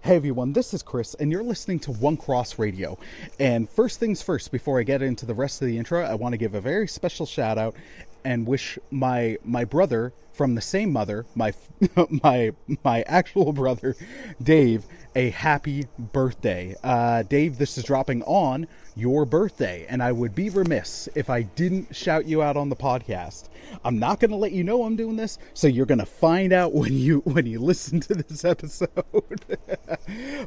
Hey everyone, this is Chris, and you're listening to One Cross Radio. And first things first, before I get into the rest of the intro, I want to give a very special shout out and wish my brother from the same mother, my actual brother, Dave, a happy birthday. Dave, this is dropping on your birthday, and I would be remiss if I didn't shout you out on the podcast. I'm not going to let you know I'm doing this, so you're going to find out when you listen to this episode.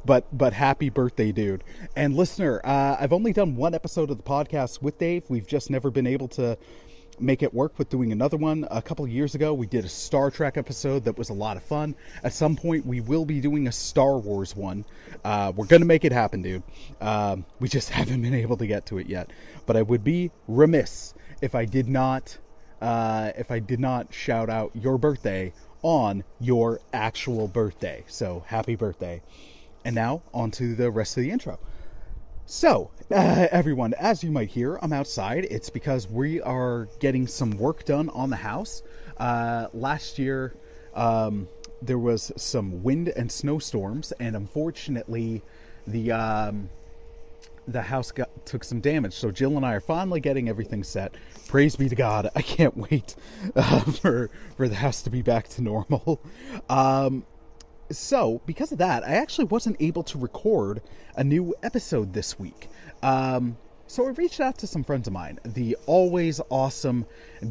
but happy birthday, dude. And listener, I've only done one episode of the podcast with Dave. We've just never been able to make it work with doing another one. A couple of years ago, we did a Star Trek episode that was a lot of fun. At some point, we will be doing a Star Wars one. We're going to make it happen, dude. We just haven't been able to get to it yet. But I would be remiss if I did not shout out your birthday on your actual birthday. So, happy birthday. And now, on to the rest of the intro. So, everyone, as you might hear, I'm outside. It's because we are getting some work done on the house. Last year, there was some wind and snowstorms, and unfortunately, the house took some damage. So Jill and I are finally getting everything set. Praise be to God. I can't wait for the house to be back to normal. So, because of that, I actually wasn't able to record a new episode this week. So I reached out to some friends of mine, the always awesome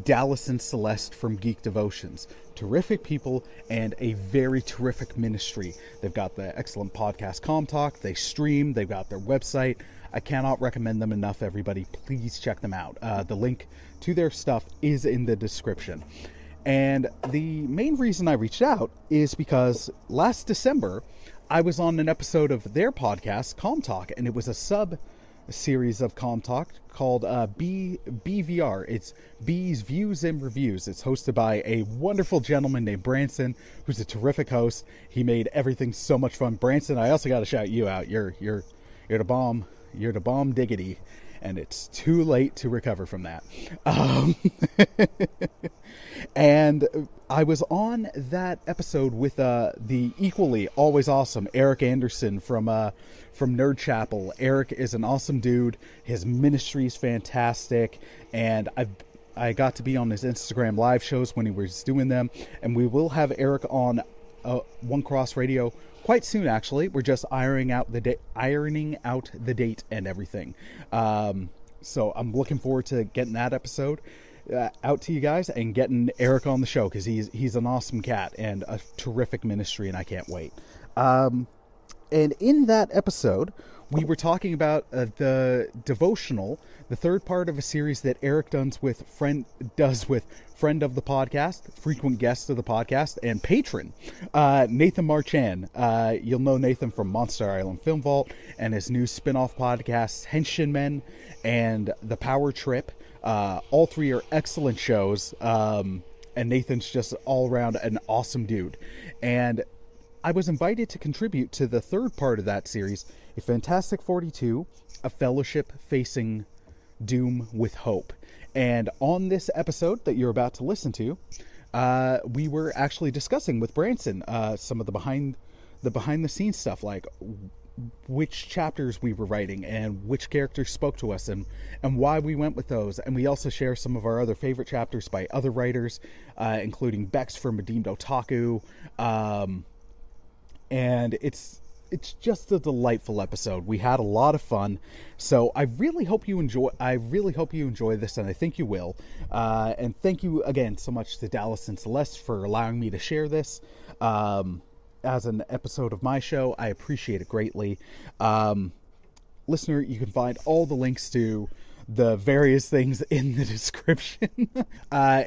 Dallas and Celeste from Geek Devotions. Terrific people and a very terrific ministry. They've got the excellent podcast CommTalk. They stream. They've got their website. I cannot recommend them enough, everybody. Please check them out. The link to their stuff is in the description. And the main reason I reached out is because last December, I was on an episode of their podcast, CommTalk, and it was a sub-series of CommTalk called BVR. It's B's Views and Reviews. It's hosted by a wonderful gentleman named Branson, who's a terrific host. He made everything so much fun. Branson, I also got to shout you out. You're the bomb. You're the bomb diggity. And it's too late to recover from that. And I was on that episode with the equally always awesome Eric Anderson from Nerd Chapel. Eric is an awesome dude. His ministry is fantastic, and I got to be on his Instagram live shows when he was doing them. And we will have Eric on One Cross Radio quite soon, actually. We're just ironing out the date and everything. So I'm looking forward to getting that episode out to you guys and getting Eric on the show, because he's an awesome cat and a terrific ministry, and I can't wait. And in that episode, we were talking about the Devotional, the third part of a series that Eric does with friend of the podcast, frequent guest of the podcast, and patron, Nathan Marchand. You'll know Nathan from Monster Island Film Vault and his new spin-off podcasts, Henshin Men and The Power Trip. All three are excellent shows, and Nathan's just all around an awesome dude. And I was invited to contribute to the third part of that series, A Fantastic 42, A Fellowship Facing Doom with Hope. And on this episode that you're about to listen to, we were actually discussing with Branson some of the behind the scenes stuff, like which chapters we were writing and which characters spoke to us and why we went with those. And we also share some of our other favorite chapters by other writers, including Bex from Redeemed Otaku. And it's just a delightful episode. We had a lot of fun, so I really hope you enjoy this, and I think you will. And thank you again so much to Dallas and Celeste for allowing me to share this as an episode of my show. I appreciate it greatly. Listener, you can find all the links to the various things in the description,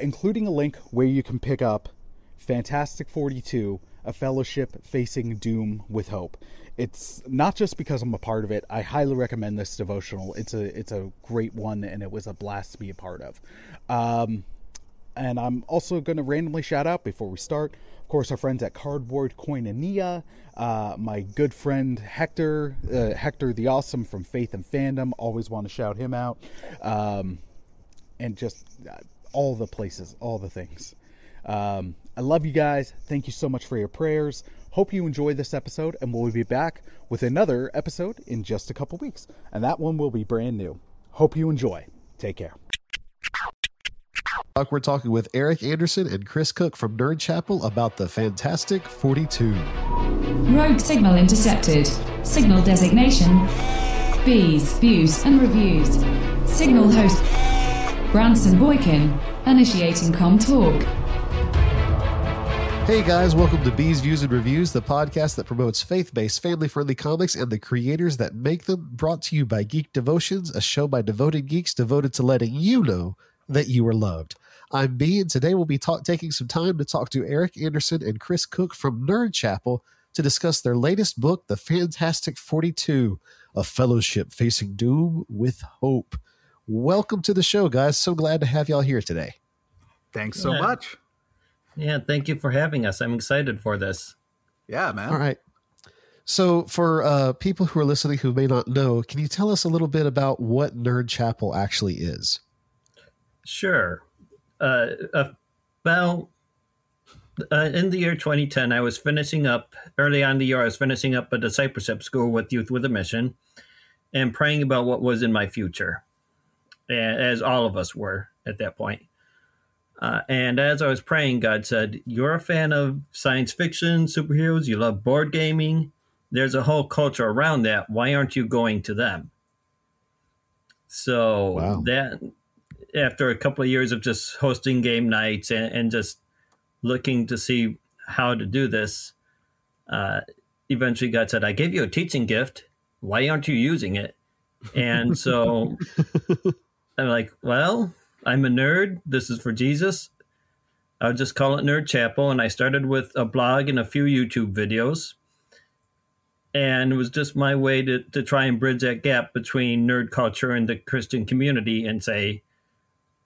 including a link where you can pick up Fantastic 42, A Fellowship Facing Doom with Hope. It's not just because I'm a part of it. I highly recommend this devotional. It's a great one, and it was a blast to be a part of. And I'm also going to randomly shout out before we start, of course, our friends at Cardboard Koinonia, my good friend Hector the Awesome from Faith and Fandom. Always want to shout him out. And just all the places, all the things. I love you guys. Thank you so much for your prayers. Hope you enjoyed this episode, and we'll be back with another episode in just a couple weeks. And that one will be brand new. Hope you enjoy. Take care. We're talking with Eric Anderson and Chris Cooke from Nerd Chapel about the Fantastic 42. Rogue signal intercepted. Signal designation B's, views and reviews. Signal host Branson Boykin. Initiating CommTalk. Hey guys, welcome to B's Views and Reviews, the podcast that promotes faith-based, family-friendly comics and the creators that make them, brought to you by Geek Devotions, a show by devoted geeks devoted to letting you know that you are loved. I'm B, and today we'll be taking some time to talk to Eric Anderson and Chris Cooke from Nerd Chapel to discuss their latest book, The Fantastic 42, A Fellowship Facing Doom with Hope. Welcome to the show, guys. So glad to have y'all here today. Thanks so much. Yeah, thank you for having us. I'm excited for this. Yeah, man. All right. So for people who are listening who may not know, can you tell us a little bit about what Nerd Chapel actually is? Sure. About in the year 2010, I was finishing up, early on in the year, I was finishing up a discipleship school with Youth with a Mission and praying about what was in my future, as all of us were at that point. And as I was praying, God said, you're a fan of science fiction, superheroes, you love board gaming. There's a whole culture around that. Why aren't you going to them? So that, after a couple of years of just hosting game nights and just looking to see how to do this, eventually God said, I gave you a teaching gift. Why aren't you using it? And so I'm like, well, I'm a nerd. This is for Jesus. I'll just call it Nerd Chapel. And I started with a blog and a few YouTube videos. And it was just my way to try and bridge that gap between nerd culture and the Christian community and say,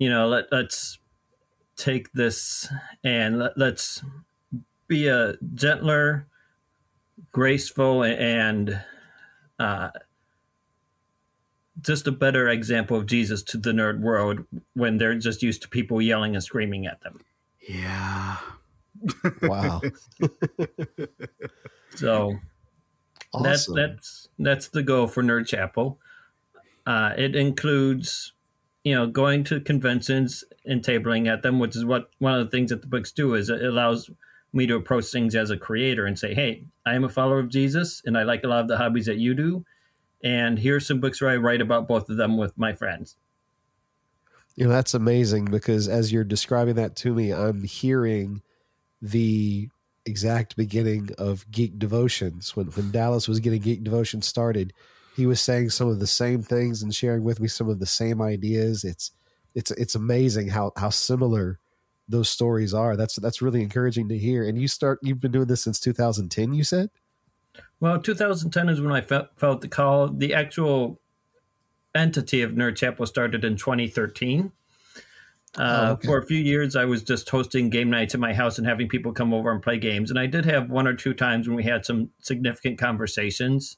you know, let's take this and let's be a gentler, graceful, and just a better example of Jesus to the nerd world when they're just used to people yelling and screaming at them. Yeah. Wow. So awesome. that's the goal for Nerd Chapel. It includes, you know, going to conventions and tabling at them, which is what one of the things that the books do is it allows me to approach things as a creator and say, hey, I am a follower of Jesus and I like a lot of the hobbies that you do. And here's some books where I write about both of them with my friends. You know, that's amazing because as you're describing that to me, I'm hearing the exact beginning of Geek Devotions. When Dallas was getting Geek Devotions started, he was saying some of the same things and sharing with me some of the same ideas. It's amazing how similar those stories are. That's really encouraging to hear. And you've been doing this since 2010, you said? Well, 2010 is when I felt the call. The actual entity of Nerd Chapel started in 2013. For a few years, I was just hosting game nights at my house and having people come over and play games. And I did have one or two times when we had some significant conversations.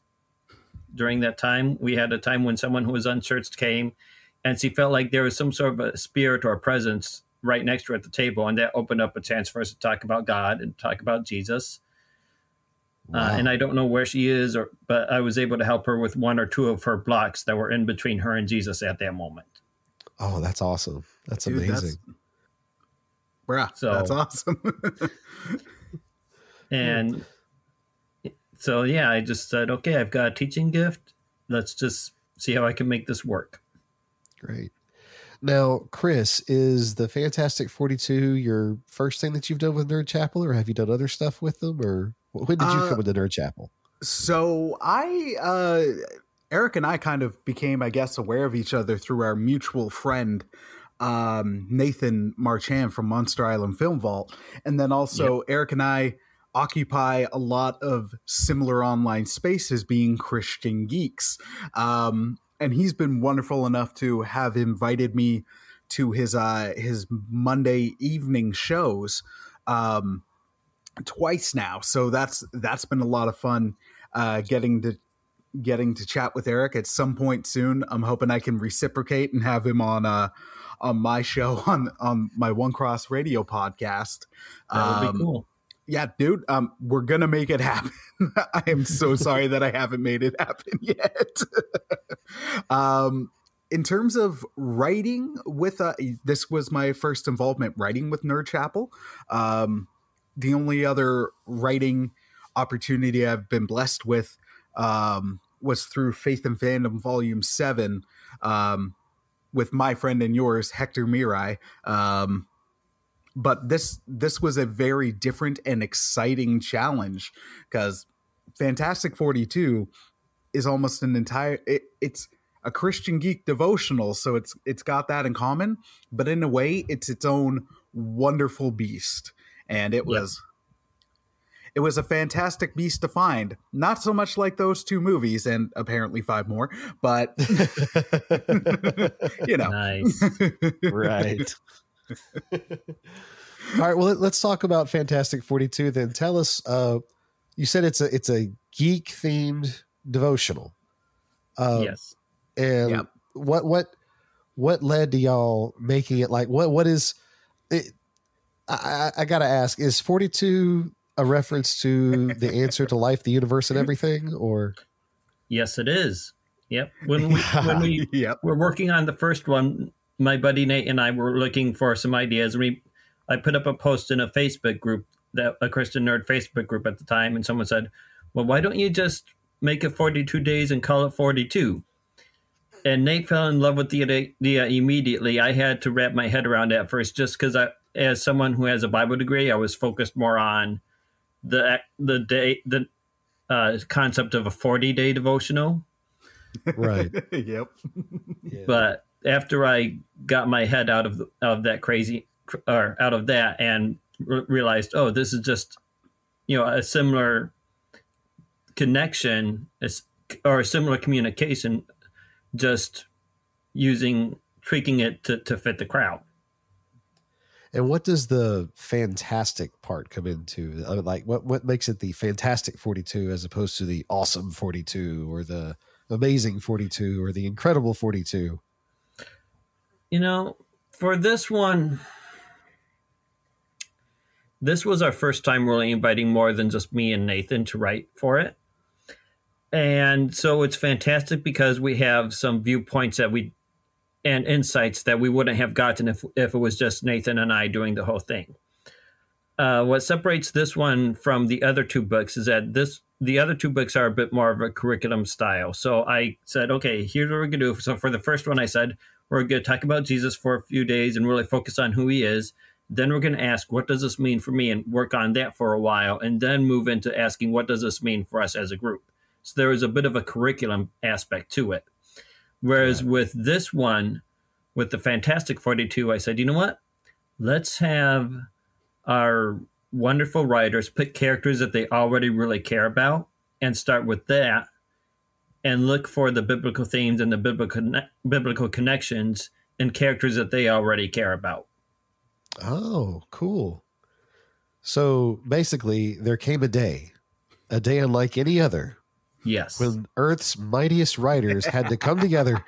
During that time, we had a time when someone who was unchurched came and she felt like there was some sort of a spirit or a presence right next to her at the table. And that opened up a chance for us to talk about God and talk about Jesus. Wow. And I don't know where she is, but I was able to help her with one or two of her blocks that were in between her and Jesus at that moment. Oh, that's awesome. That's amazing. That's awesome. And so, yeah, I just said, okay, I've got a teaching gift. Let's just see how I can make this work. Great. Now, Chris, is the Fantastic 42 your first thing that you've done with Nerd Chapel, or have you done other stuff with them, or when did you come into Nerd Chapel? So Eric and I kind of became, I guess, aware of each other through our mutual friend, Nathan Marchand from Monster Island Film Vault. And then also Eric and I occupy a lot of similar online spaces being Christian geeks. And he's been wonderful enough to have invited me to his Monday evening shows twice now. So that's been a lot of fun getting to chat with Eric at some point soon. I'm hoping I can reciprocate and have him on my show on my One Cross Radio podcast. That would be cool. Yeah, dude, we're gonna make it happen. I am so sorry that I haven't made it happen yet. In terms of writing with, this was my first involvement writing with Nerd Chapel. The only other writing opportunity I've been blessed with was through Faith and Fandom Volume 7 with my friend and yours, Hector Mirai. But this was a very different and exciting challenge because Fantastic 42 is almost an entire it's a Christian geek devotional, so it's got that in common, but in a way it's its own wonderful beast. And it was a fantastic beast to find. Not so much like those 2 movies and apparently 5 more, but you know. Nice. Right. All right, well, let's talk about Fantastic 42 then. Tell us, you said it's a geek themed devotional. Yes. And what led to y'all making it? Like, what is it? I gotta ask, is 42 a reference to the answer to life, the universe, and everything, or? Yes, it is. Yep. When we were working on the first one, my buddy Nate and I were looking for some ideas. I put up a post in a Facebook group, a Christian Nerd Facebook group at the time, and someone said, well, why don't you just make it 42 days and call it 42? And Nate fell in love with the idea immediately. I had to wrap my head around it at first, just because as someone who has a Bible degree, I was focused more on the concept of a 40-day devotional. Right. Yep. Yeah. But after I got my head out of that and realized, oh, this is just, a similar connection or a similar communication, just tweaking it to fit the crowd. And what does the fantastic part come into? Like, what makes it the Fantastic 42 as opposed to the Awesome 42 or the Amazing 42 or the Incredible 42? For this one, this was our first time really inviting more than just me and Nathan to write for it. And so it's fantastic because we have some viewpoints and insights that we wouldn't have gotten if it was just Nathan and I doing the whole thing. What separates this one from the other 2 books is that the other 2 books are a bit more of a curriculum style. So I said, okay, here's what we're going to do. So for the first one, I said, we're going to talk about Jesus for a few days and really focus on who he is. Then we're going to ask, what does this mean for me, and work on that for a while, and then move into asking, what does this mean for us as a group? So there is a bit of a curriculum aspect to it. Whereas with this one, with the Fantastic 42, I said, you know what? Let's have our wonderful writers pick characters that they already really care about and start with that and look for the biblical themes and the biblical connections in characters that they already care about. Oh, cool. So basically, there came a day unlike any other. Yes. When Earth's mightiest writers had to come together.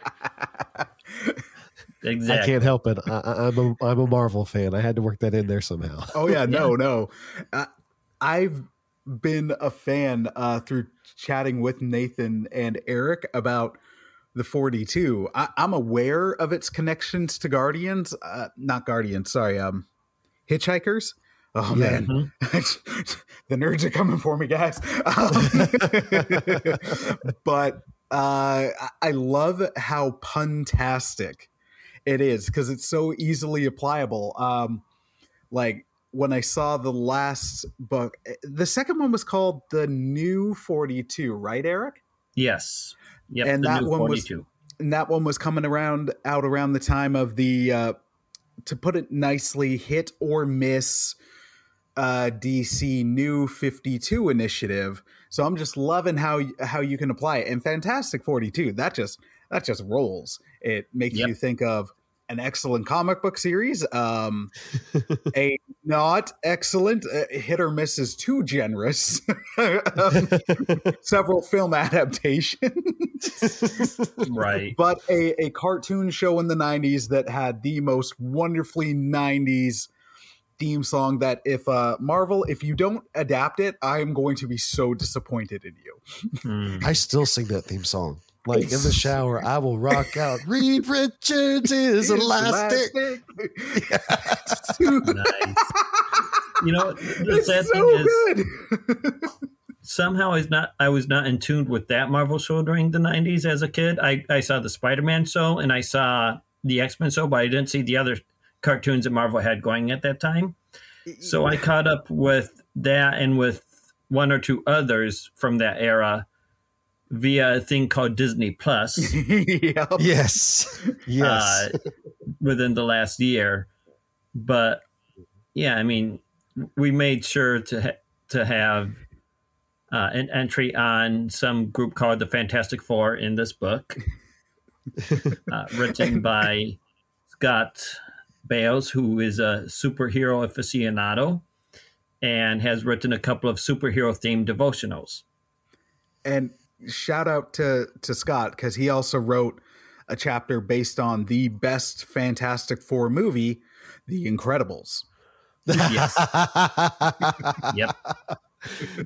Exactly. I can't help it. I'm a Marvel fan. I had to work that in there somehow. Oh yeah, no. I've been a fan through chatting with Nathan and Eric about the 42. I'm aware of its connections to Guardians, not Guardians. Sorry, Hitchhikers. Oh Yeah. man, the nerds are coming for me, guys. But I love how puntastic it is because it's so easily applicable. Like when I saw the last book, the second one was called The New 42, right, Eric? Yes. Yep, and that one 42. that one was coming out around the time of the, to put it nicely, hit or miss DC New 52 initiative. So I'm just loving how you can apply it. And Fantastic 42, that just rolls. It makes you think of an excellent comic book series, a not excellent, hit or miss is too generous, several film adaptations, Right. but a cartoon show in the 90s that had the most wonderfully 90s theme song that if Marvel, if you don't adapt it, I'm going to be so disappointed in you. I still sing that theme song. Like in the shower, I will rock out. Reed Richards is elastic. Nice. You know, the It's sad so thing is, good. somehow I was not in tune with that Marvel show during the 90s as a kid. I saw the Spider-Man show and I saw the X-Men show, but I didn't see the other cartoons that Marvel had going at that time. So I caught up with that and with one or two others from that era via a thing called Disney Plus. Yep. Yes. Within the last year. But yeah, I mean, we made sure to have an entry on some group called the Fantastic Four in this book, written by Scott Bales, who is a superhero aficionado and has written a couple of superhero themed devotionals. And shout out to Scott, because he also wrote a chapter based on the best Fantastic Four movie, The Incredibles. Yes. Yep.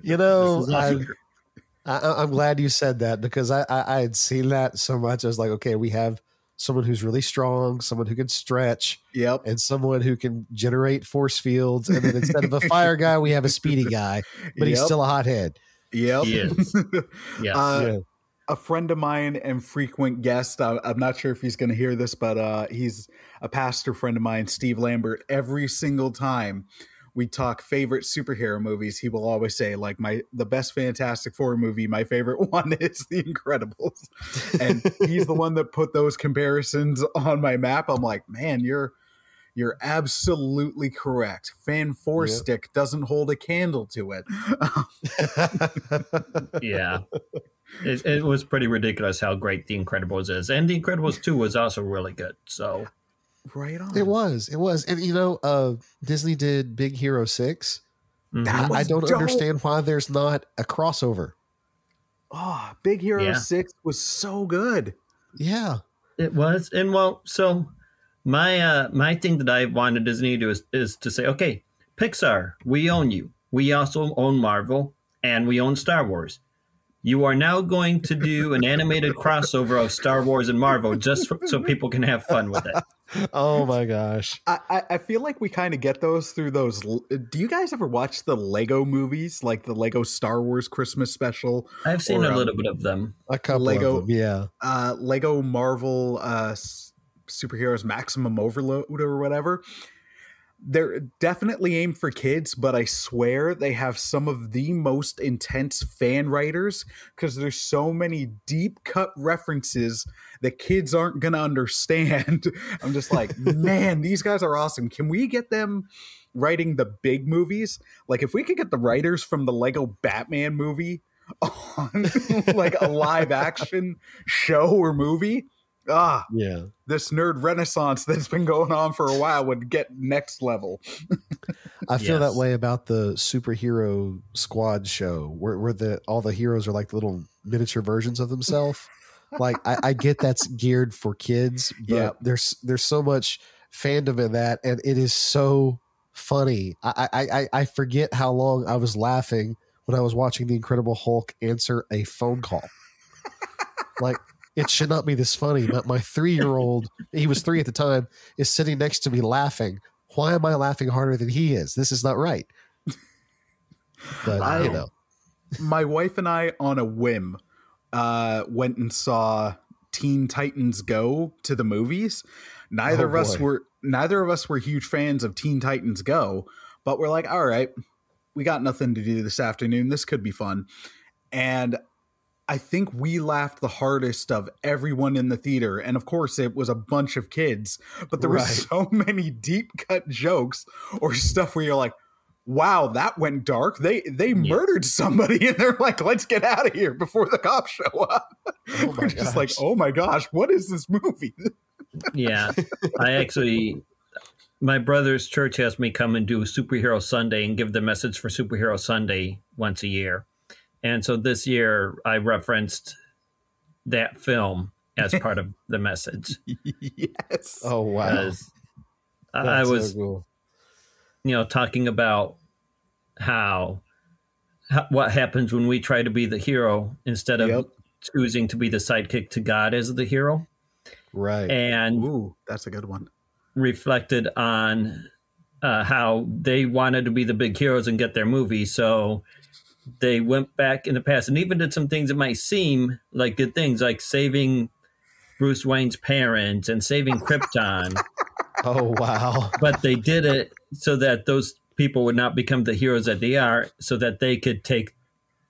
You know, I'm glad you said that, because I had seen that so much. I was like, okay, we have someone who's really strong, someone who can stretch, Yep, and someone who can generate force fields. And then instead of a fire guy, we have a speedy guy, but he's still a hothead. Yep. Yes. Yes. A friend of mine and frequent guest, I'm not sure if he's going to hear this, but he's a pastor friend of mine, Steve Lambert. Every single time we talk favorite superhero movies, he will always say, like, the best Fantastic Four movie, my favorite one is The Incredibles. And he's the one that put those comparisons on my map. I'm like, man, you're absolutely correct. Fan Four Stick doesn't hold a candle to it. Yeah. It was pretty ridiculous how great The Incredibles is. And The Incredibles 2 was also really good. So right on. It was. And you know, Disney did Big Hero 6. That was I don't dope. understand why there's not a crossover. Oh, Big Hero 6 was so good. Yeah. It was. And well, so my thing that I wanted Disney to do is to say, okay, Pixar, we own you. We also own Marvel and we own Star Wars. You are now going to do an animated crossover of Star Wars and Marvel just so people can have fun with it. Oh my gosh. I feel like we kind of get those through those. Do you guys ever watch the Lego movies, like the Lego Star Wars Christmas special? I've seen a little bit of them. A couple Lego, of them, yeah. Lego Marvel Superheroes Maximum Overload or whatever. They're definitely aimed for kids, but I swear they have some of the most intense fan writers, because there's so many deep cut references that kids aren't going to understand. I'm just like, man, these guys are awesome. Can we get them writing the big movies? Like, if we could get the writers from the Lego Batman movie on like a live action show or movie, this nerd renaissance that's been going on for a while would get next level. I feel that way about the superhero squad show where all the heroes are like little miniature versions of themselves. Like I get that's geared for kids, but there's so much fandom in that, and it is so funny. I forget how long I was laughing when I was watching the Incredible Hulk answer a phone call. Like, it should not be this funny, but my 3-year-old, he was 3 at the time, is sitting next to me laughing. Why am I laughing harder than he is? This is not right. But, you know. My wife and I, on a whim, went and saw Teen Titans Go to the movies. Neither of us were huge fans of Teen Titans Go, but we're like, all right, we got nothing to do this afternoon. This could be fun. And I think we laughed the hardest of everyone in the theater. And of course, it was a bunch of kids, but there were so many deep cut jokes or stuff where you're like, wow, that went dark. They murdered somebody, and they're like, let's get out of here before the cops show up. We're just like, oh my gosh, what is this movie? Yeah. My brother's church has me come and do Superhero Sunday and give the message for Superhero Sunday once a year. And so this year I referenced that film as part of the message. Yes. Oh, wow. Because I That's was, so cool. talking about what happens when we try to be the hero instead of choosing to be the sidekick to God as the hero. Right. And Ooh, that's a good one. reflected on how they wanted to be the big heroes and get their movie. So they went back in the past and even did some things that might seem like good things, like saving Bruce Wayne's parents and saving Krypton. Oh, wow. But they did it so that those people would not become the heroes that they are, so that they could take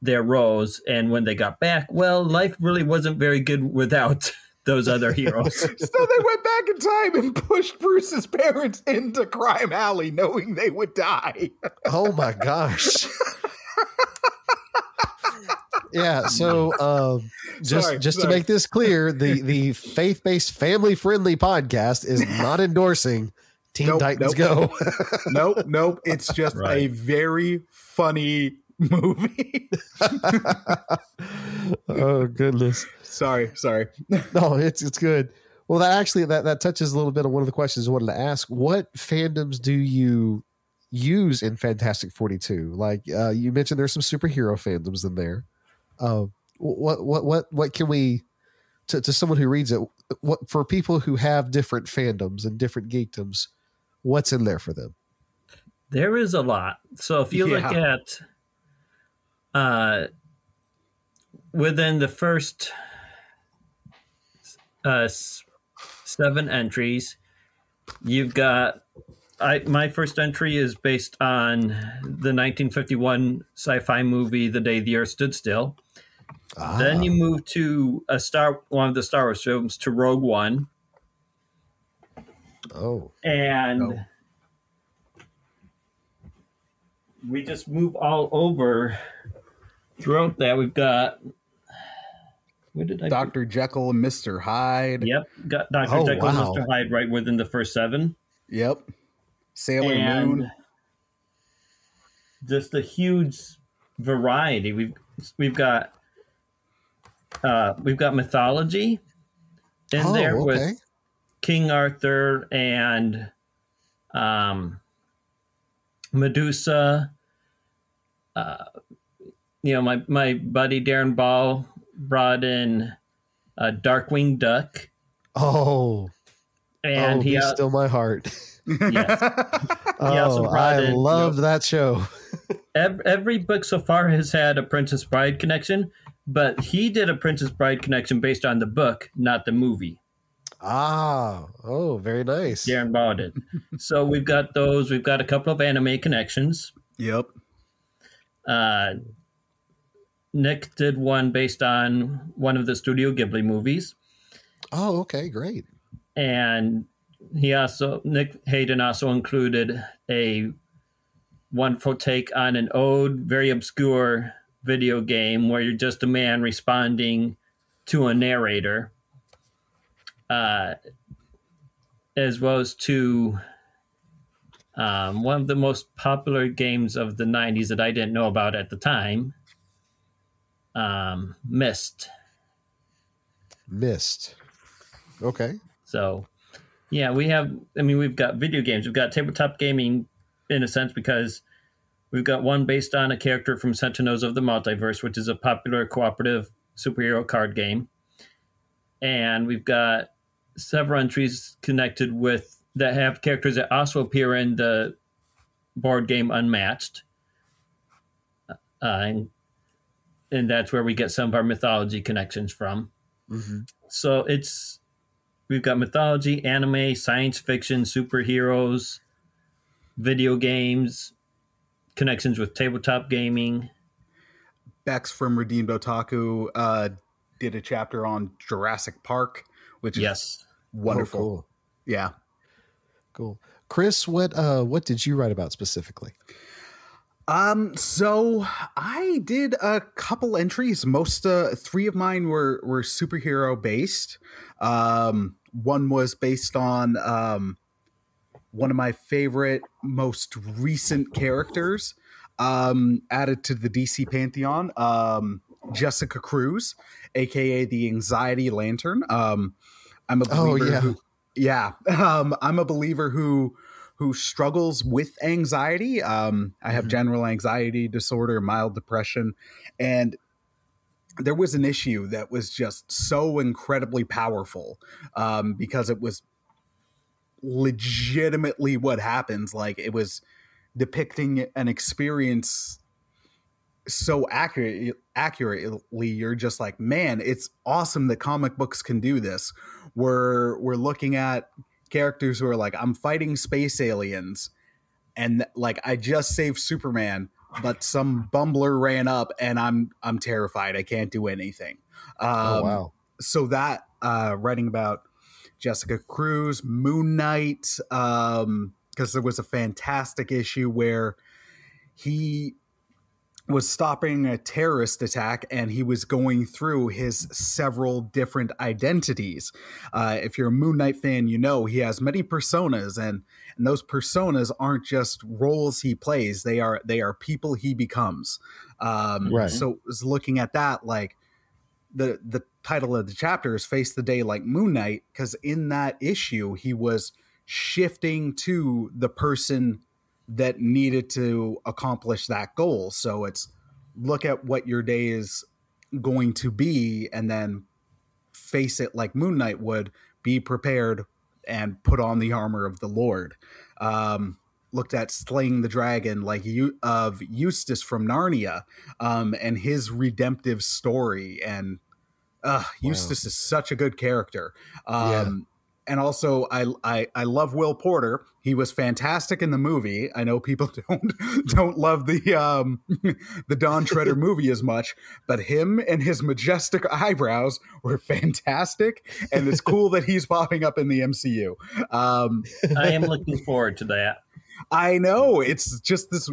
their roles. And when they got back, well, life really wasn't very good without those other heroes. So they went back in time and pushed Bruce's parents into Crime Alley knowing they would die. Oh, my gosh. Yeah, so just to make this clear, the faith-based, family-friendly podcast is not endorsing Teen Titans Go. Nope. It's just a very funny movie. Oh, goodness. Sorry. No, it's good. Well, that touches a little bit on one of the questions I wanted to ask. What fandoms do you use in Fantastic 42? Like you mentioned, there's some superhero fandoms in there. What can we to someone who reads it? What for people who have different fandoms and different geekdoms? What's in there for them? There is a lot. So if you look at within the first 7 entries, you've got my first entry is based on the 1951 sci-fi movie The Day the Earth Stood Still. Then you move to one of the Star Wars films, to Rogue One. Oh. And we just move all over throughout that. We've got Dr. Jekyll and Mr. Hyde. Yep, got Dr. Jekyll and Mr. Hyde right within the first 7. Yep. Sailor Moon. Just a huge variety. We've got mythology in there with King Arthur and Medusa. My buddy Darren Ball brought in Darkwing Duck. Oh, and Be Still My Heart. Yes. He also brought in, loved that show. Every book so far has had a Princess Bride connection, but he did a Princess Bride connection based on the book, not the movie. Very nice. Darren Ball did. So we've got those. We've got a couple of anime connections. Yep. Nick did one based on one of the Studio Ghibli movies. Oh, okay, great. And Nick Hayden also included a wonderful take on an old, very obscure video game where you're just a man responding to a narrator, as well as to one of the most popular games of the 90s that I didn't know about at the time, Myst. Okay. So, yeah, we've got video games. We've got tabletop gaming in a sense because we've got one based on a character from Sentinels of the Multiverse, which is a popular cooperative superhero card game. And we've got several entries connected with that have characters that also appear in the board game Unmatched. And that's where we get some of our mythology connections from. Mm-hmm. So we've got mythology, anime, science fiction, superheroes, video games, connections with tabletop gaming. Bex from Redeemed Otaku did a chapter on Jurassic Park, which is wonderful. Oh, cool. Yeah. Cool. Chris, what did you write about specifically? So I did a couple entries. Most 3 of mine were superhero based. one was based on one of my favorite, most recent characters added to the DC Pantheon, Jessica Cruz, aka the Anxiety Lantern. I'm a believer I'm a believer who struggles with anxiety. I have general anxiety disorder, mild depression, and there was an issue that was just so incredibly powerful because it was legitimately what happens. Like, it was depicting an experience so accurately. You're just like, man, it's awesome that comic books can do this. We're looking at characters who are like, I'm fighting space aliens, and like, I just saved Superman, but some bumbler ran up and I'm terrified. I can't do anything. Oh, wow. So that writing about Jessica Cruz, Moon Knight, because there was a fantastic issue where he was stopping a terrorist attack and he was going through his several different identities. If you're a Moon Knight fan, you know he has many personas, and those personas aren't just roles he plays. They are people he becomes. Right. So I was looking at that, like the title of the chapter is Face the Day Like Moon Knight, because in that issue, he was shifting to the person that needed to accomplish that goal. So it's look at what your day is going to be and then face it like Moon Knight would. Be prepared and put on the armor of the Lord. Looked at slaying the dragon like of Eustace from Narnia, and his redemptive story. And Eustace is such a good character. And also, I love Will Porter. He was fantastic in the movie. I know people don't love the Don Shredder movie as much, but him and his majestic eyebrows were fantastic, and it's cool that he's popping up in the MCU. I am looking forward to that. I know, it's just this.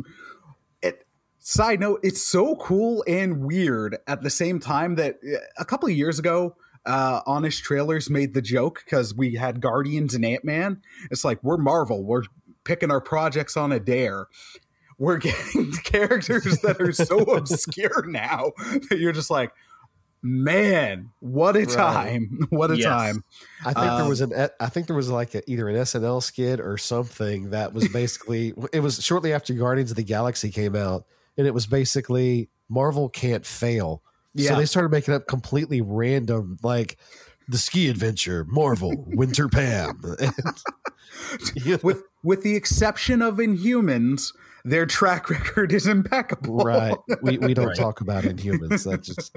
Side note, it's so cool and weird at the same time that a couple of years ago, Honest Trailers made the joke because we had Guardians and Ant-Man. It's like, we're Marvel. We're picking our projects on a dare. We're getting characters that are so obscure now that you're just like, man, what a time. What a time. I think there was like either an SNL skit or something that was basically, it was shortly after Guardians of the Galaxy came out, and it was basically Marvel can't fail. Yeah. So they started making up completely random, like the ski adventure, Marvel, Winter Pam. With the exception of Inhumans, their track record is impeccable. Right. We don't talk about Inhumans. That's just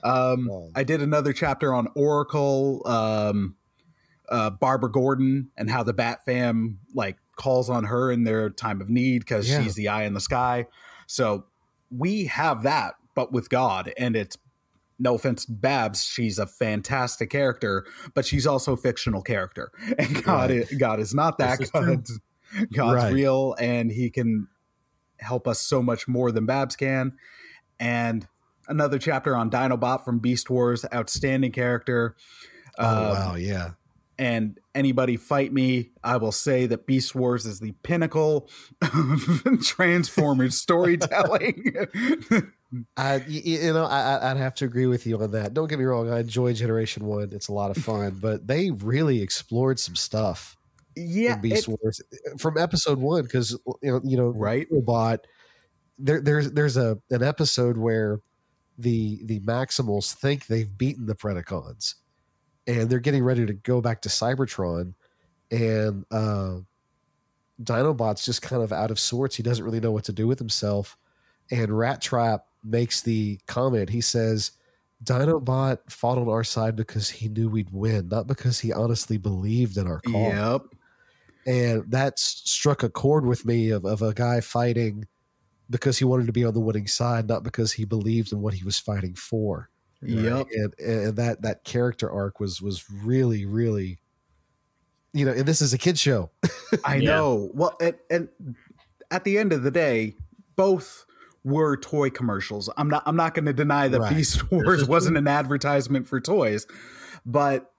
I did another chapter on Oracle, Barbara Gordon, and how the Bat Fam like calls on her in their time of need because she's the eye in the sky. So we have that, but with God, and it's, no offense to Babs, she's a fantastic character, but she's also a fictional character, and God is not that. God's real, and he can help us so much more than Babs can. And another chapter on Dinobot from Beast Wars, outstanding character. And anybody fight me, I will say that Beast Wars is the pinnacle of Transformers storytelling. I'd have to agree with you on that. Don't get me wrong, I enjoy Generation 1. It's a lot of fun, but they really explored some stuff in Beast Wars from episode 1, because Robot, there's an episode where the Maximals think they've beaten the Predacons, and they're getting ready to go back to Cybertron, and Dinobot's just kind of out of sorts. He doesn't really know what to do with himself, and Rat Trap makes the comment. He says, Dinobot fought on our side because he knew we'd win, not because he honestly believed in our cause. Yep. And that struck a chord with me of a guy fighting because he wanted to be on the winning side, not because he believed in what he was fighting for. Yep. And that character arc was really, really, and this is a kid's show. I know. Well, and at the end of the day, both were toy commercials. I'm not going to deny that Beast Wars wasn't an advertisement for toys, but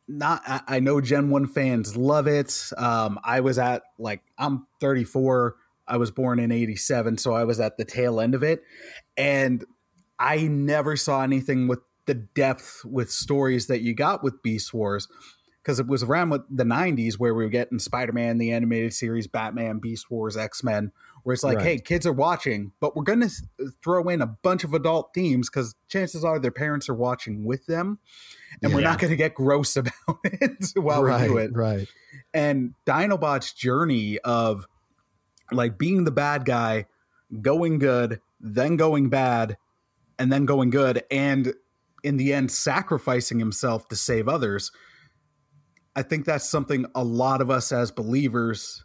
I know Gen 1 fans love it. I was at, like, I'm 34. I was born in 87, so I was at the tail end of it. And I never saw anything with the depth with stories that you got with Beast Wars, because it was around with the 90s where we were getting Spider-Man, the animated series, Batman, Beast Wars, X-Men, where it's like, Right. hey, kids are watching, but we're going to throw in a bunch of adult themes because chances are their parents are watching with them, and we're Yeah. not going to get gross about it while we do it. Right. And Dinobot's journey of, like, being the bad guy, going good, then going bad, and then going good, and in the end sacrificing himself to save others. I think that's something a lot of us as believers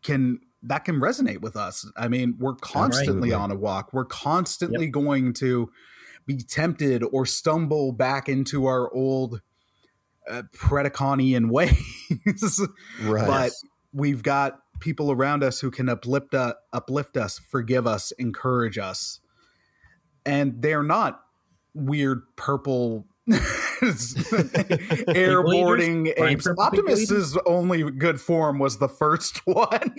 can resonate with us. I mean, we're constantly Absolutely. on a walk. We're constantly going to be tempted or stumble back into our old Predaconian ways. Right. But we've got people around us who can uplift us, forgive us, encourage us. And they're not weird purple airboarding apes. Optimus's only good form was the first one.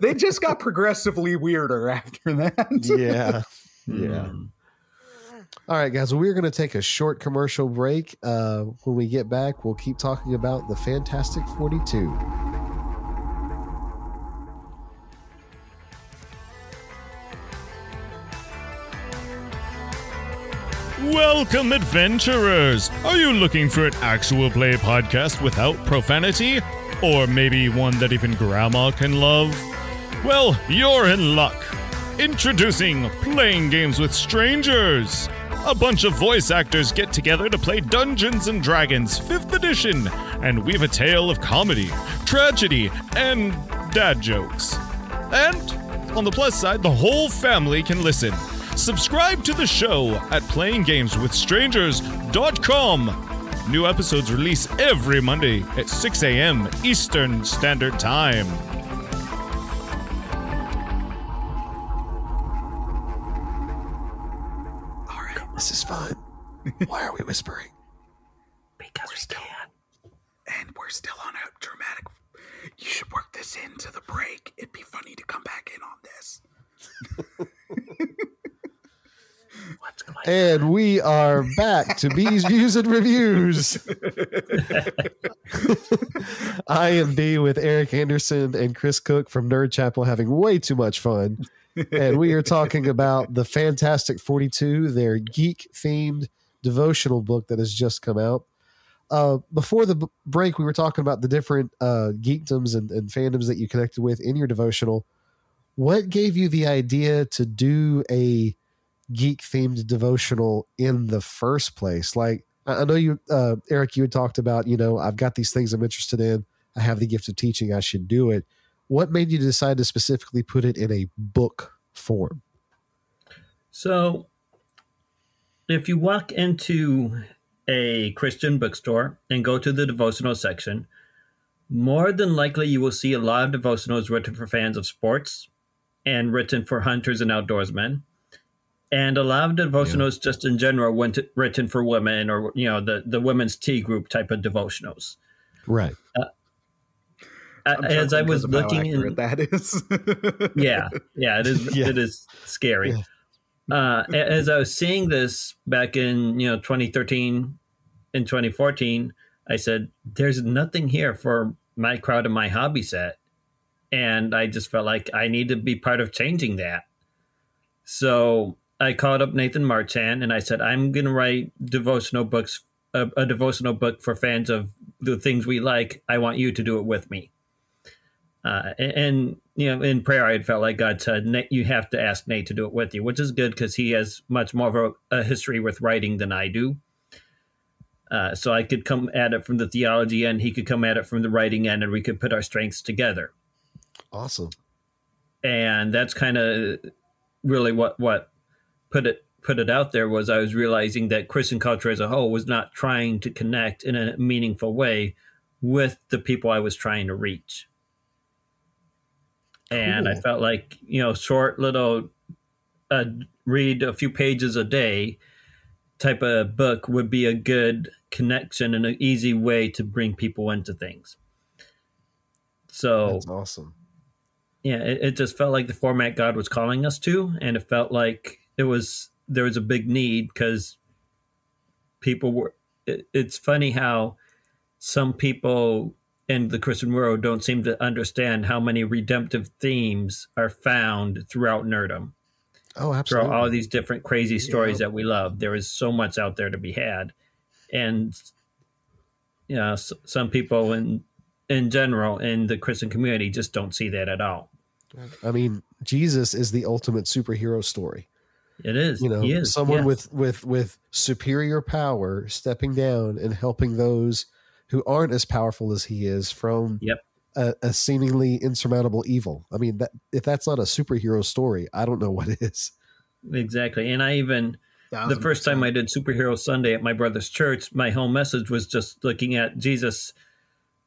They just got progressively weirder after that. Yeah. Yeah. All right, guys. Well, we're going to take a short commercial break. When we get back, we'll keep talking about the Fantastic 42. Welcome, adventurers! Are you looking for an actual play podcast without profanity? Or maybe one that even Grandma can love? Well, you're in luck. Introducing Playing Games with Strangers! A bunch of voice actors get together to play Dungeons & Dragons 5th edition and weave a tale of comedy, tragedy, and dad jokes. And, on the plus side, the whole family can listen. Subscribe to the show at playinggameswithstrangers.com. New episodes release every Monday at 6 a.m. Eastern Standard Time. All right, this is fun. Why are we whispering? Because we can. And we're still on a dramatic. You should work this into the break. It'd be funny to come back in on this. What's going And we are back to B's Views and Reviews. I am B with Eric Anderson and Chris Cooke from Nerd Chapel, having way too much fun. And we are talking about the Fantastic 42, their geek-themed devotional book that has just come out. Before the break, we were talking about the different geekdoms and fandoms that you connected with in your devotional. What gave you the idea to do a geek-themed devotional in the first place? Like, I know you, Eric, you had talked about, I've got these things I'm interested in. I have the gift of teaching. I should do it. What made you decide to specifically put it in a book form? So, if you walk into a Christian bookstore and go to the devotional section, more than likely you will see a lot of devotionals written for fans of sports and written for hunters and outdoorsmen. And a lot of devotionals just in general written for women, or, the women's tea group type of devotionals. Right. As I was looking in, that is. yeah, it is scary. Yeah. As I was seeing this back in 2013 and 2014, I said, "There's nothing here for my crowd and my hobby set," and I just felt like I need to be part of changing that. So I called up Nathan Marchand and I said, "I'm going to write devotional books, a devotional book for fans of the things we like. I want you to do it with me." And in prayer, I felt like God said, "Nate, you have to ask Nate to do it with you," which is good because he has much more of a history with writing than I do. So I could come at it from the theology end, he could come at it from the writing end, and we could put our strengths together. Awesome. And that's kind of really what put it out there. Was I was realizing that Christian culture as a whole was not trying to connect in a meaningful way with the people I was trying to reach. And I felt like, short little read a few pages a day type of book would be a good connection and an easy way to bring people into things. So That's awesome. yeah, it just felt like the format God was calling us to, and it felt like there was a big need because people were. It's funny how some people in the Christian world don't seem to understand how many redemptive themes are found throughout nerdom. Oh, Throughout all absolutely. these different crazy stories that we love, there is so much out there to be had, and some people in general in the Christian community just don't see that at all. I mean, Jesus is the ultimate superhero story. It is. You know, He is. someone Yes. with superior power stepping down and helping those who aren't as powerful as he is from Yep. a seemingly insurmountable evil. I mean, that if that's not a superhero story, I don't know what is. Exactly. And the first time I did Superhero Sunday at my brother's church, my whole message was just looking at Jesus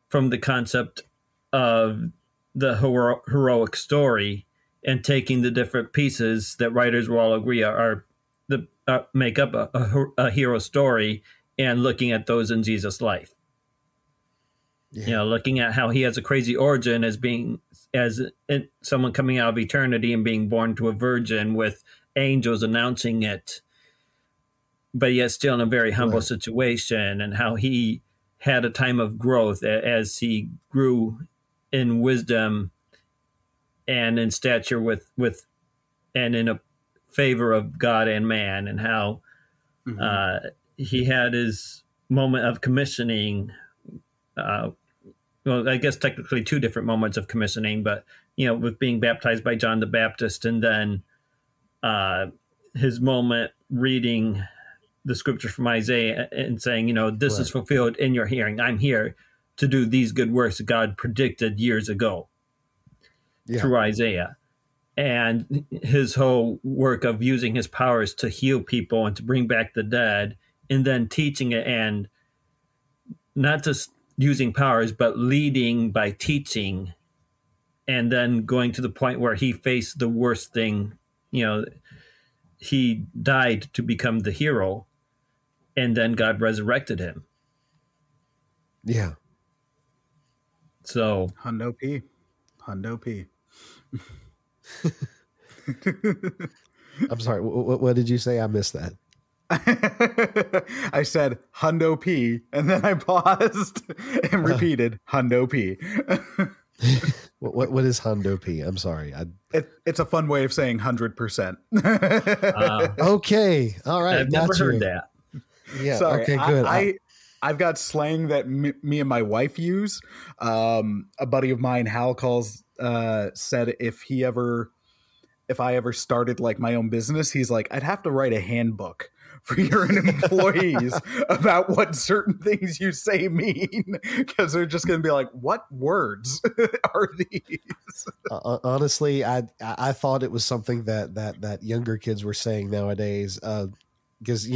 from the concept of the heroic story and taking the different pieces that writers will all agree are the make up a hero story and looking at those in Jesus' life. Yeah. Looking at how he has a crazy origin as someone coming out of eternity and being born to a virgin with angels announcing it, but yet still in a very humble situation, and how he had a time of growth as he grew in wisdom and in stature with and in a favor of God and man, and how he had his moment of commissioning. Well, I guess technically two different moments of commissioning, but with being baptized by John the Baptist, and then his moment reading the scripture from Isaiah and saying, this is fulfilled in your hearing. I'm here to do these good works that God predicted years ago through Isaiah. And his whole work of using his powers to heal people and to bring back the dead, and then teaching it, and not just using powers, but leading by teaching, and then going to the point where he faced the worst thing. He died to become the hero, and then God resurrected him. Yeah. So Hundo P. I'm sorry. What did you say? I missed that. I said Hundo P, and then I paused and repeated Hundo P. What is Hundo P? I'm sorry. It's a fun way of saying 100%. Okay. All right. I've never heard that. Yeah. Sorry. Okay, good. I've got slang that me and my wife use. A buddy of mine, Hal, said if I ever started like my own business, he's like, I'd have to write a handbook for your employees about what certain things you say mean, because they're just going to be like, what words are these? Honestly, I thought it was something that younger kids were saying nowadays, because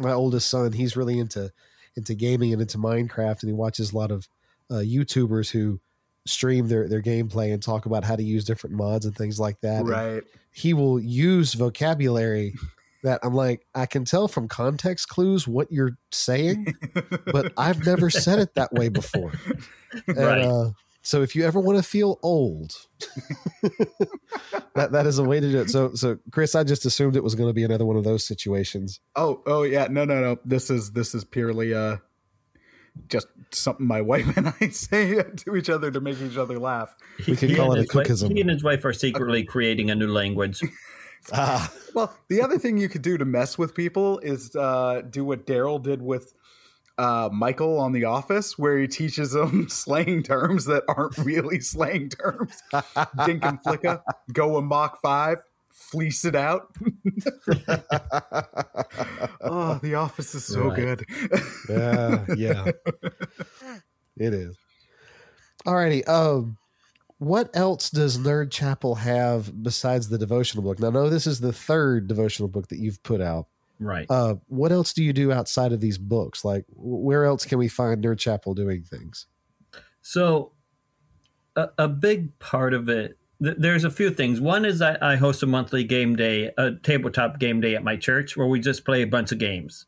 my oldest son, he's really into gaming and into Minecraft, and he watches a lot of YouTubers who stream their gameplay and talk about how to use different mods and things like that. Right. And he will use vocabulary that I'm like, I can tell from context clues what you're saying, but I've never said it that way before. And, Right. So if you ever want to feel old, that is a way to do it. So Chris, I just assumed it was going to be another one of those situations. Oh yeah. No. This is purely just something my wife and I say to each other to make each other laugh. We could call it a cookism. He and his wife are secretly creating a new language. Well, the other thing you could do to mess with people is do what Daryl did with Michael on The Office, where he teaches them slang terms that aren't really slang terms. Dink and flicka, go a Mach 5, fleece it out. Oh, The Office is so good. Yeah. It is. Alrighty. What else does Nerd Chapel have besides the devotional book? Now, I know this is the third devotional book that you've put out. Right. What else do you do outside of these books? Like, where else can we find Nerd Chapel doing things? So a big part of it there's a few things. One is I host a monthly game day, a tabletop game day at my church where we just play a bunch of games.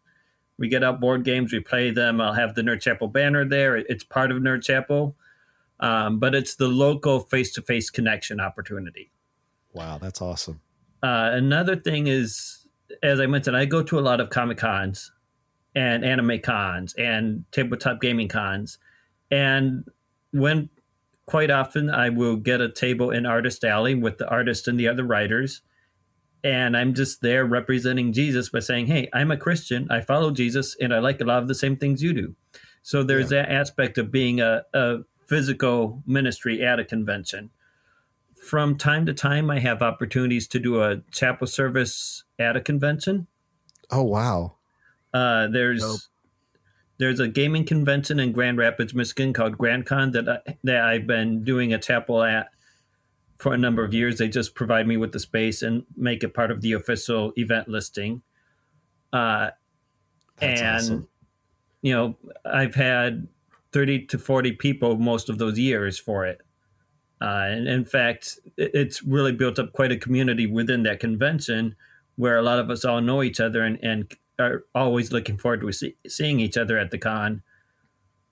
We get out board games, we play them. I'll have the Nerd Chapel banner there. It's part of Nerd Chapel, but it's the local face-to-face connection opportunity. Wow, that's awesome. Another thing is, as I mentioned, I go to a lot of Comic Cons and anime cons and tabletop gaming cons. And when quite often I will get a table in Artist Alley with the artist and the other writers. And I'm just there representing Jesus by saying, hey, I'm a Christian. I follow Jesus and I like a lot of the same things you do. So there's that aspect of being a physical ministry at a convention. From time to time, I have opportunities to do a chapel service at a convention. Oh, wow. There's a gaming convention in Grand Rapids, Michigan called GrandCon that I've been doing a chapel at for a number of years. They just provide me with the space and make it part of the official event listing. That's awesome. You know, I've had 30 to 40 people most of those years for it. And in fact, it's really built up quite a community within that convention where a lot of us all know each other and are always looking forward to seeing each other at the con.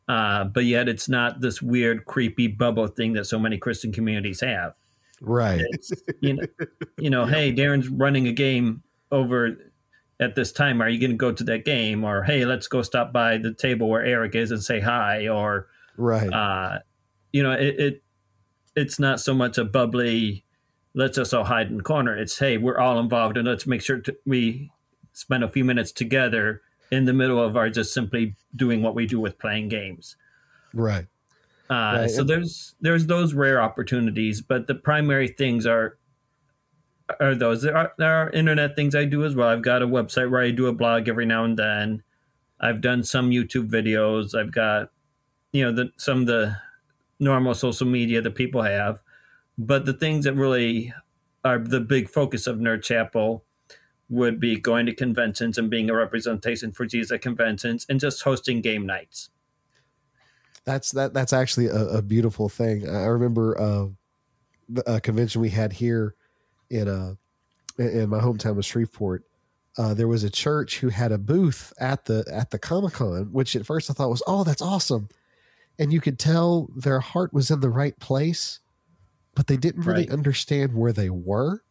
But yet it's not this weird, creepy bubble thing that so many Christian communities have. Right. It's, hey, Darren's running a game over at this time. Are you going to go to that game? Or, hey, let's go stop by the table where Eric is and say hi. Or, right. It's not so much a bubbly, let's just all hide in the corner. It's, hey, we're all involved and let's make sure we spend a few minutes together in the middle of our just simply doing what we do with playing games. Right. So there's those rare opportunities, but the primary things are those. There are internet things I do as well. I've got a website where I do a blog every now and then. I've done some YouTube videos. I've got, some of the normal social media that people have. But the things that really are the big focus of Nerd Chapel would be going to conventions and being a representation for Jesus at conventions and just hosting game nights. That's actually a beautiful thing. I remember a convention we had here in my hometown of Shreveport. There was a church who had a booth at the Comic-Con, which at first I thought was, oh, that's awesome. And you could tell their heart was in the right place, but they didn't really understand where they were.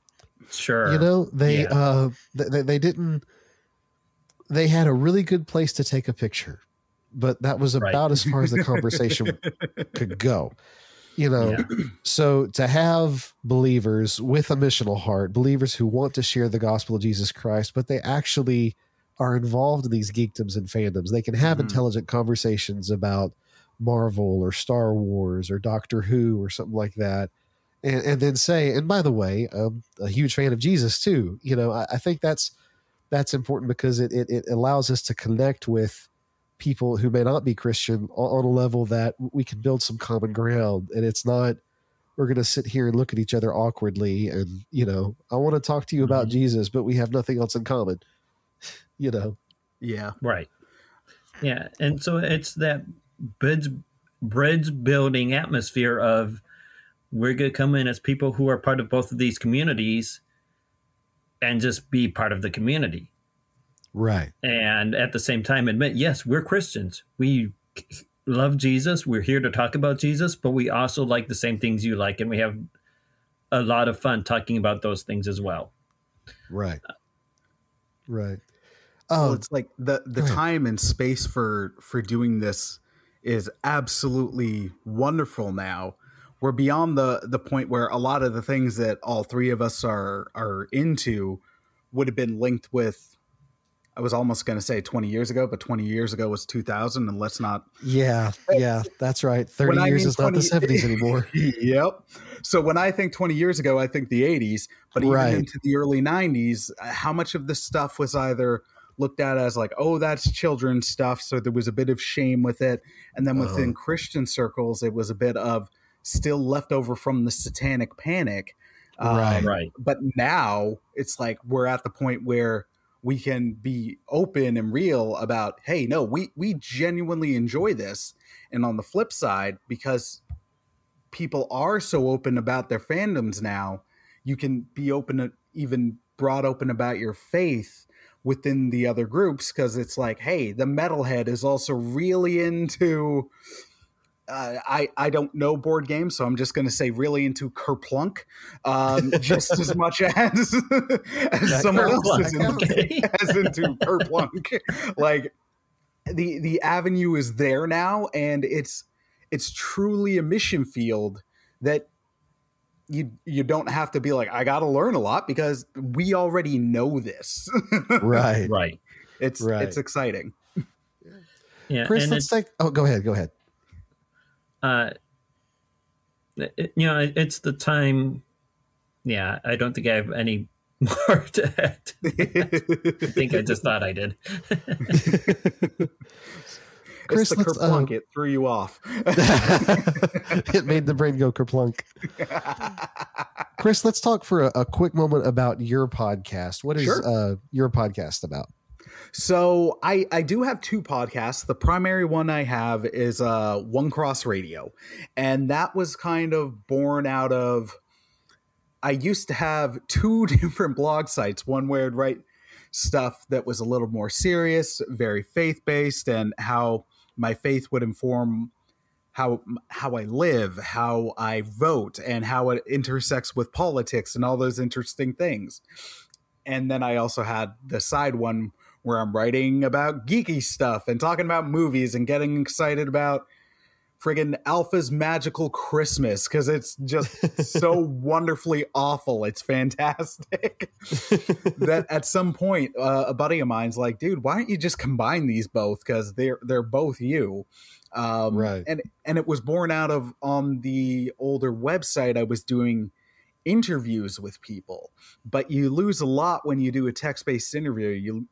Sure. They didn't, they had a really good place to take a picture, but that was about as far as the conversation could go, So to have believers with a missional heart, believers who want to share the gospel of Jesus Christ, but they actually are involved in these geekdoms and fandoms. They can have intelligent conversations about Marvel or Star Wars or Doctor Who or something like that. And then say, and by the way, I'm a huge fan of Jesus too. I think that's important because it allows us to connect with people who may not be Christian on a level that we can build some common ground. And it's not, we're going to sit here and look at each other awkwardly. And, I want to talk to you about Jesus, but we have nothing else in common, Yeah. Right. Yeah. And so it's that bridge building atmosphere of, we're going to come in as people who are part of both of these communities and just be part of the community. Right. And at the same time admit, yes, we're Christians. We love Jesus. We're here to talk about Jesus, but we also like the same things you like. And we have a lot of fun talking about those things as well. Right. Right. Well, it's like the time and space for doing this is absolutely wonderful now. We're beyond the point where a lot of the things that all three of us are into would have been linked with, I was almost going to say 20 years ago, but 20 years ago was 2000, and let's not. Yeah, that's right. 30 years is not the 70s anymore. Yep. So when I think 20 years ago, I think the 80s, but even into the early 90s, how much of this stuff was either looked at as like, oh, that's children's stuff, so there was a bit of shame with it. And then within Christian circles, it was a bit of still left over from the satanic panic. Right. But now it's like we're at the point where we can be open and real about, hey, no, we genuinely enjoy this. And on the flip side, because people are so open about their fandoms now, you can be open, even broad open about your faith within the other groups, because it's like, hey, the metalhead is also really into I don't know board games, so I'm just going to say really into Kerplunk, just as much as someone else is into Kerplunk. Like the avenue is there now, and it's truly a mission field that you don't have to be like, I got to learn a lot, because we already know this. Right. It's exciting. Yeah. Chris, let's take. Oh, go ahead. It's the time. Yeah, I don't think I have any more to add. I think I just thought I did. Chris, it's the kerplunk. It threw you off. It made the brain go kerplunk. Chris, let's talk for a quick moment about your podcast. What is your podcast about? So I do have two podcasts. The primary one I have is One Cross Radio. And that was kind of born out of, I used to have two different blog sites. One where I'd write stuff that was a little more serious, very faith-based, and how my faith would inform how I live, how I vote, and how it intersects with politics and all those interesting things. And then I also had the side one where I'm writing about geeky stuff and talking about movies and getting excited about friggin' Alpha's Magical Christmas, because it's just so wonderfully awful. It's fantastic. That at some point, a buddy of mine's like, dude, why don't you just combine these both? Because they're both you. Right. And it was born out of, on the older website, I was doing interviews with people, but you lose a lot when you do a text-based interview. You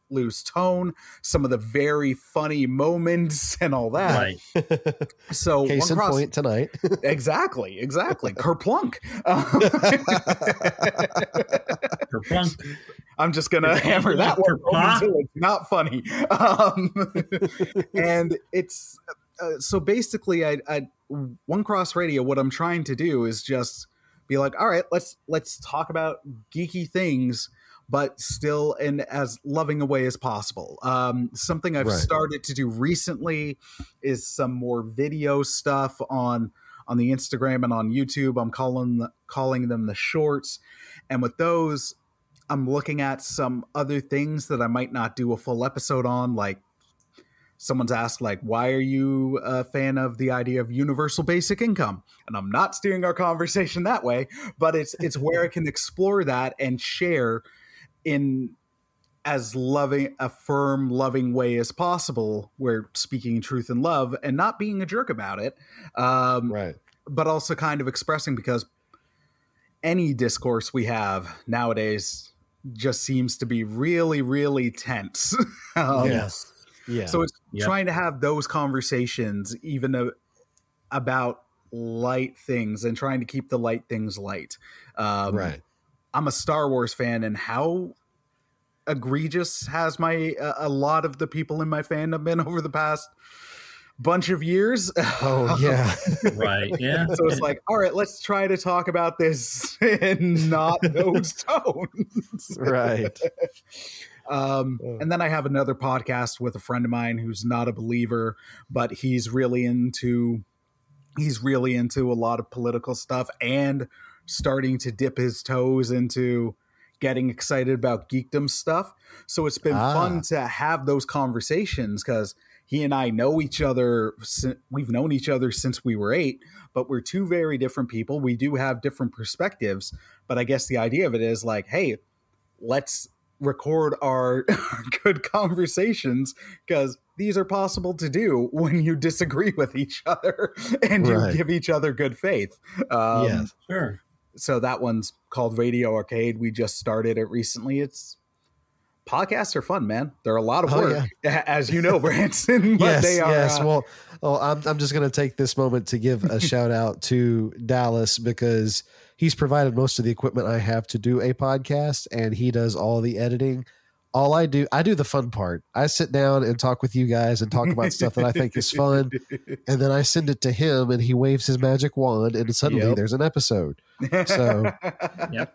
lose tone, some of the very funny moments and all that. Right. So case in point tonight. Exactly. Kerplunk. Kerplunk. I'm just going to hammer that one until it's not funny. And it's so basically I One Cross Radio, what I'm trying to do is just be like, all right, let's talk about geeky things, but still in as loving a way as possible. Something I've started to do recently is some more video stuff on the Instagram and on YouTube. I'm calling them the shorts. And with those, I'm looking at some other things that I might not do a full episode on. Like someone's asked, like, why are you a fan of the idea of universal basic income? And I'm not steering our conversation that way, but it's where I can explore that and share in as firm, loving way as possible. We're speaking truth and love and not being a jerk about it. But also kind of expressing, because any discourse we have nowadays just seems to be really, really tense. Yes. Yeah. So it's trying to have those conversations even about light things and trying to keep the light things light. I'm a Star Wars fan, and how egregious has a lot of the people in my fandom been over the past bunch of years? Oh, yeah. Right. Yeah. So it's like, all right, let's try to talk about this in not those tones. Right. And then I have another podcast with a friend of mine who's not a believer, but he's really into a lot of political stuff and starting to dip his toes into getting excited about geekdom stuff. So it's been fun to have those conversations, because he and I know each other. We've known each other since we were 8, but we're two very different people. We do have different perspectives, but I guess the idea of it is like, hey, let's record our good conversations, because these are possible to do when you disagree with each other and you give each other good faith. Yes, sure. So that one's called Radio Arcade. We just started it recently. Podcasts are fun, man. They're a lot of work, as you know, Branson. But they are. Yes. Well, I'm just going to take this moment to give a shout out to Dallas, because he's provided most of the equipment I have to do a podcast, and he does all the editing. all I do the fun part. I sit down and talk with you guys and talk about stuff that I think is fun. And then I send it to him and he waves his magic wand and suddenly there's an episode. So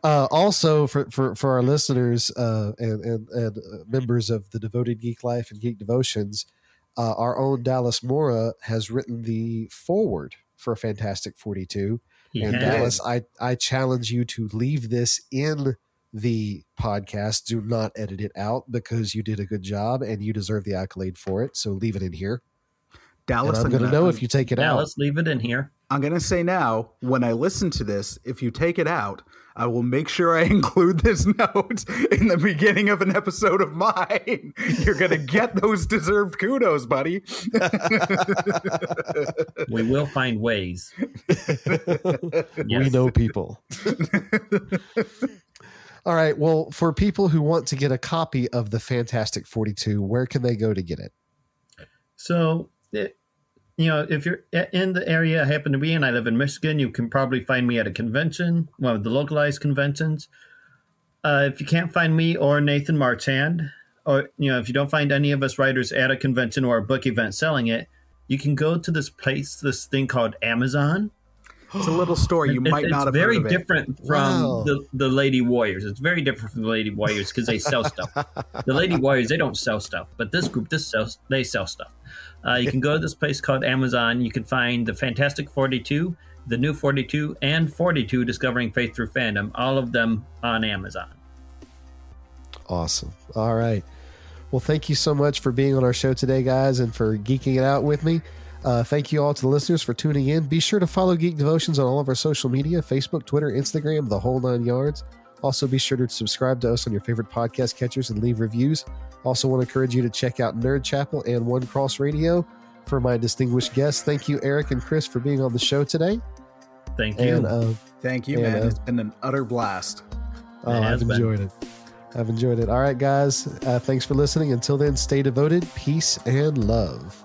also for our listeners and members of the Devoted Geek Life and Geek Devotions, our own Dallas Mora has written the foreword for Fantastic 42. And Dallas, I challenge you to leave this in the podcast. Do not edit it out because you did a good job and you deserve the accolade for it. So leave it in here. Dallas, and I'm going to know if you take it out. Dallas, leave it in here. I'm going to say now, when I listen to this, if you take it out, I will make sure I include this note in the beginning of an episode of mine. You're going to get those deserved kudos, buddy. We will find ways. We know people. All right. Well, for people who want to get a copy of the Fantastic 42, where can they go to get it? So, if you're in the area I happen to be in, I live in Michigan, you can probably find me at a convention, one of the localized conventions. If you can't find me or Nathan Marchand, or, if you don't find any of us writers at a convention or a book event selling it, you can go to this thing called Amazon. It's a little store you might not have heard of. It's very different from the Lady Warriors. It's very different from the Lady Warriors because they sell stuff. The Lady Warriors, they don't sell stuff, but this group, they sell stuff. You can go to this place called Amazon. You can find the Fantastic 42, the New 42, and 42, Discovering Faith Through Fandom, all of them on Amazon. Awesome. All right. Well, thank you so much for being on our show today, guys, and for geeking it out with me. Thank you all to the listeners for tuning in. Be sure to follow Geek Devotions on all of our social media, Facebook, Twitter, Instagram, the whole 9 yards. Also, be sure to subscribe to us on your favorite podcast catchers and leave reviews. Also want to encourage you to check out Nerd Chapel and One Cross Radio for my distinguished guests. Thank you, Eric and Chris, for being on the show today. Thank you. And, thank you, man. It's been an utter blast. I've enjoyed it. I've enjoyed it. All right, guys. Thanks for listening. Until then, stay devoted. Peace and love.